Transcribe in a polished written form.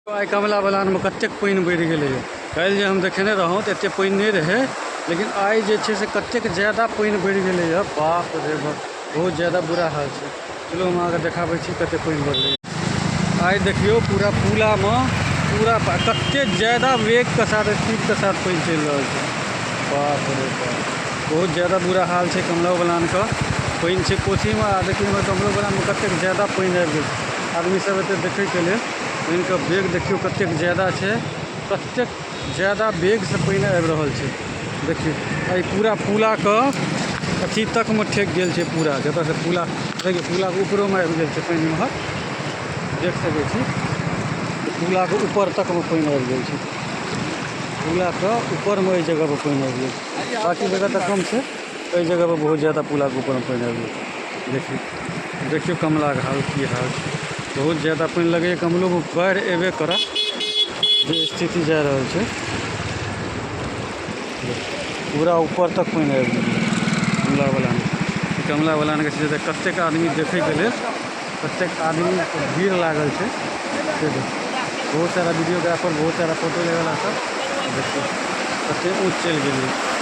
आई कमला बलान में कतेक पानी बढ़ गए। कल जो हम देखने रहूँ तो एत पानी नहीं रहे, लेकिन आई जे से कतेक ज़्यादा पानी बढ़ गए। बाप रे बाप, बहुत ज़्यादा बुरा हाल है। चलो हम आगे देखाबे कते पानी बढ़। आई देखियो पूरा पुला में पूरा कते ज़्यादा वेग के साथ स्पीड के साथ पानी चल रहा है। बाप रे बाप, बहुत ज़्यादा बुरा हाल है कमला बलान का। पानी से कोसी में देखिए कमला बलान में कतेक ज़्यादा पानी आबि गए। आदमी सब एते देखे के लिए पानी का वेग देखियो कतेक ज़्यादा है, कतेक ज़्यादा वेग से पानी आबि रहा है। देखिए आई पूरा पुला का अथी तक में ठेक गया है। पूरा जतऽ से पुला देखिए पुला के ऊपरों में आबि गया है पानी में। देख सके छी पुला के ऊपर तक में पानी आबि गया है। पुला के ऊपर में जगह पर पानी आबि गया, बाकी जगह तक कम है। कई जगह पर बहुत ज़्यादा पुला के ऊपर में पानी आबि गया। देखिए देखियो कमला के हाल की हाल, बहुत ज़्यादा पानी लगे। कमलो में बाढ़ एबे करा जो स्थिति जा रहा है। पूरा ऊपर तक पानी आबि गया कमला बलान। कमला बलान के सीधे कतेक आदमी देखे के लिए कतेक आदमी भीड़ लागल है। बहुत सारा वीडियोग्राफर, बहुत सारा फोटो लेवला सब देखिए कतेक ऊँच चल गए।